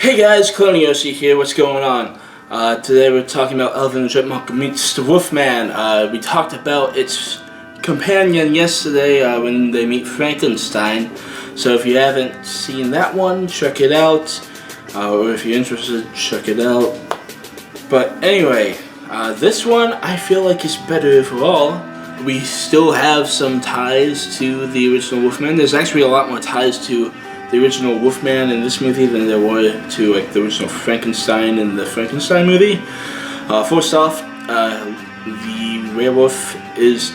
Hey guys, CloneYoshi here, what's going on? Today we're talking about Alvin the Chipmunk meets the Wolfman. We talked about its companion yesterday when they meet Frankenstein. So if you haven't seen that one, check it out. Or if you're interested, check it out. But anyway, this one I feel like is better overall. We still have some ties to the original Wolfman. There's actually a lot more ties to the original Wolfman in this movie than there were to like the original Frankenstein in the Frankenstein movie. First off, the werewolf is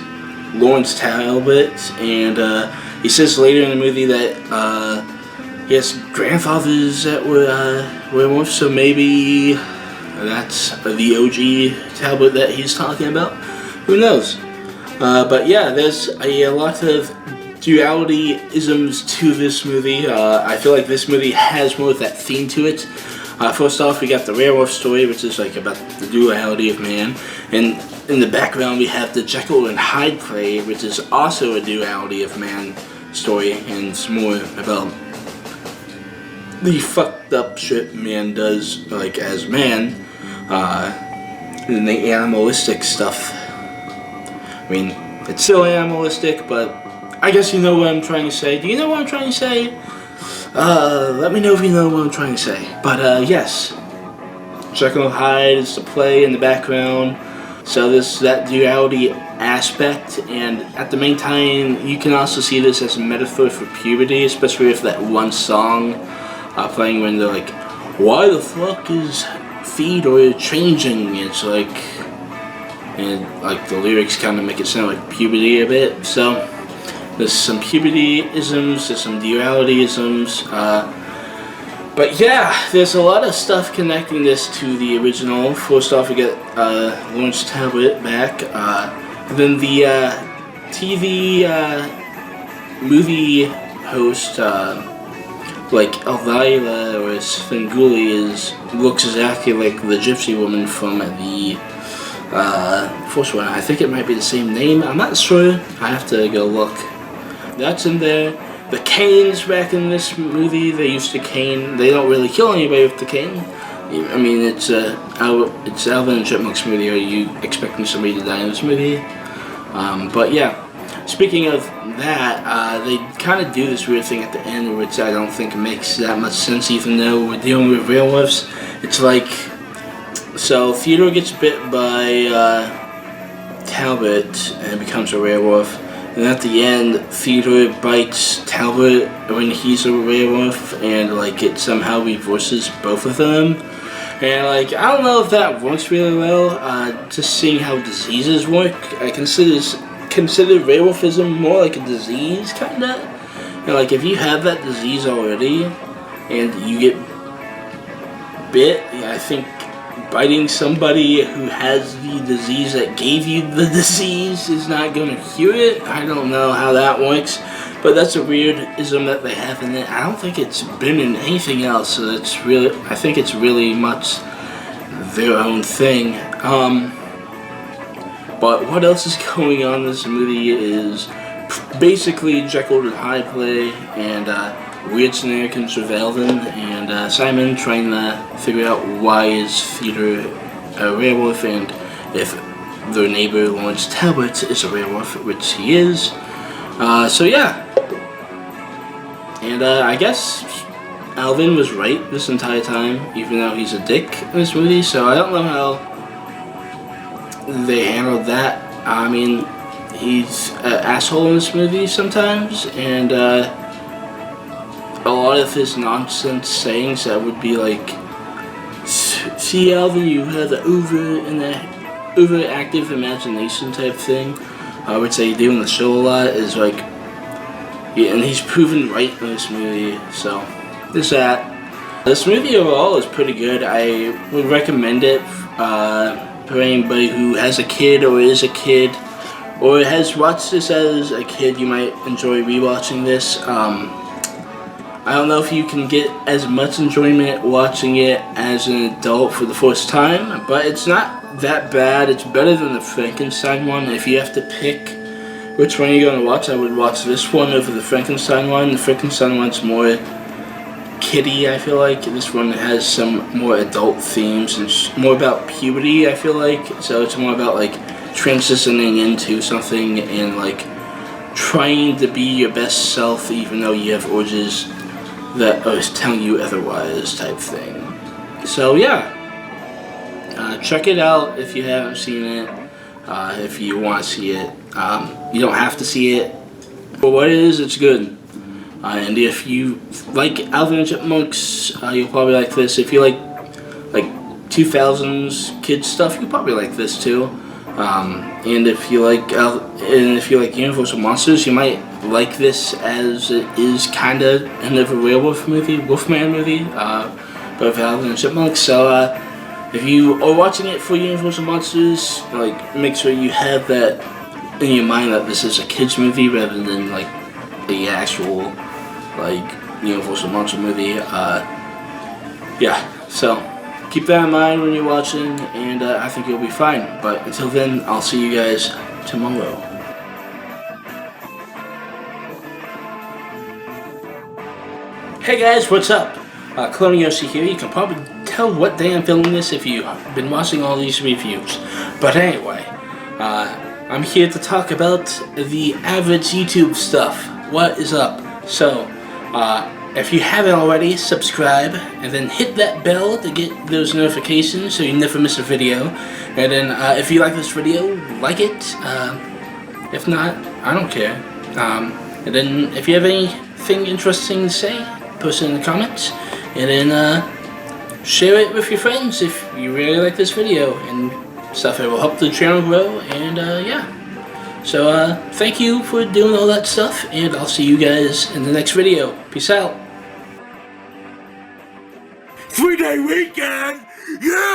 Lawrence Talbot, and he says later in the movie that he has grandfathers that were werewolves, so maybe that's the OG Talbot that he's talking about. Who knows? But yeah, there's a lot of duality-isms to this movie. I feel like this movie has more of that theme to it. First off, we got the werewolf story, which is like about the duality of man, and in the background we have the Jekyll and Hyde play, which is also a duality of man story, and it's more about the fucked up shit man does, like as man, and the animalistic stuff. I mean, it's still animalistic, but I guess you know what I'm trying to say. Do you know what I'm trying to say? Let me know if you know what I'm trying to say. But yes, Jekyll and Hyde is the play in the background. So there's that duality aspect, and at the main time, you can also see this as a metaphor for puberty, especially with that one song playing when they're like, "Why the fuck is Theodore changing?" It's like, and like the lyrics kind of make it sound like puberty a bit. So there's some puberty-isms, there's some duality-isms, but yeah, there's a lot of stuff connecting this to the original. First off, we get Lawrence Talbot back, then the TV movie host, like Elvira or Svengoolie, looks exactly like the gypsy woman from the first one. I think it might be the same name, I'm not sure, I have to go look. That's in there. The canes back in this movie, they used to cane. They don't really kill anybody with the cane. I mean, it's Alvin and Chipmunks movie. Are you expecting somebody to die in this movie? But yeah, speaking of that, they kind of do this weird thing at the end, which I don't think makes that much sense, even though we're dealing with werewolves. It's like, so Theodore gets bit by Talbot and becomes a werewolf. And at the end, Theodore bites Talbot when he's a werewolf, and like it somehow reverses both of them. And like, I don't know if that works really well. Just seeing how diseases work, I consider werewolfism more like a disease, kinda. And like, if you have that disease already, and you get bit, I think biting somebody who has the disease that gave you the disease is not going to cure it. I don't know how that works, but that's a weird ism that they have in it. I don't think it's been in anything else, so it's really, I think it's really much their own thing. But what else is going on in this movie is basically Jekyll and Hyde play, and weird shenanigans with Alvin and Simon trying to figure out why is Theodore a werewolf, and if their neighbor Lawrence Talbot is a werewolf, which he is. So yeah, and I guess Alvin was right this entire time, even though he's a dick in this movie. So I don't know how they handled that. I mean, he's an asshole in this movie sometimes, and a lot of his nonsense sayings that would be like, "See, Alvin, you have the overactive imagination type thing," which they do in the show a lot, is like, yeah, and he's proven right in this movie. So there's that. This movie overall is pretty good. I would recommend it for anybody who has a kid or is a kid or has watched this as a kid. You might enjoy rewatching this. I don't know if you can get as much enjoyment watching it as an adult for the first time, but it's not that bad. It's better than the Frankenstein one. If you have to pick which one you're going to watch, I would watch this one over the Frankenstein one. The Frankenstein one's more kiddie, I feel like. This one has some more adult themes and more about puberty, I feel like. So it's more about like transitioning into something and like trying to be your best self even though you have urges that are telling you otherwise type thing. So yeah, check it out if you haven't seen it. If you want to see it, you don't have to see it. For what it is, it's good. And if you like Alvin and Chipmunks, you'll probably like this. If you like 2000s kids stuff, you'll probably like this too. And if you like Universal Monsters, you might like this as it is kind of another werewolf movie, Wolfman movie, but with Alvin and Chipmunks. So if you are watching it for Universal Monsters, like make sure you have that in your mind that this is a kids movie rather than like the actual like Universal Monster movie. Yeah, so keep that in mind when you're watching, and I think you'll be fine. But until then, I'll see you guys tomorrow. Hey guys, what's up? CloneYoshi here. You can probably tell what day I'm filming this if you've been watching all these reviews. But anyway, I'm here to talk about the average YouTube stuff. What is up? So, if you haven't already, subscribe and then hit that bell to get those notifications so you never miss a video. And then if you like this video, like it. If not, I don't care. And then if you have anything interesting to say, post it in the comments. And then share it with your friends if you really like this video and stuff. It will help the channel grow, and yeah. So thank you for doing all that stuff, and I'll see you guys in the next video. Peace out. 3-day weekend! Yeah!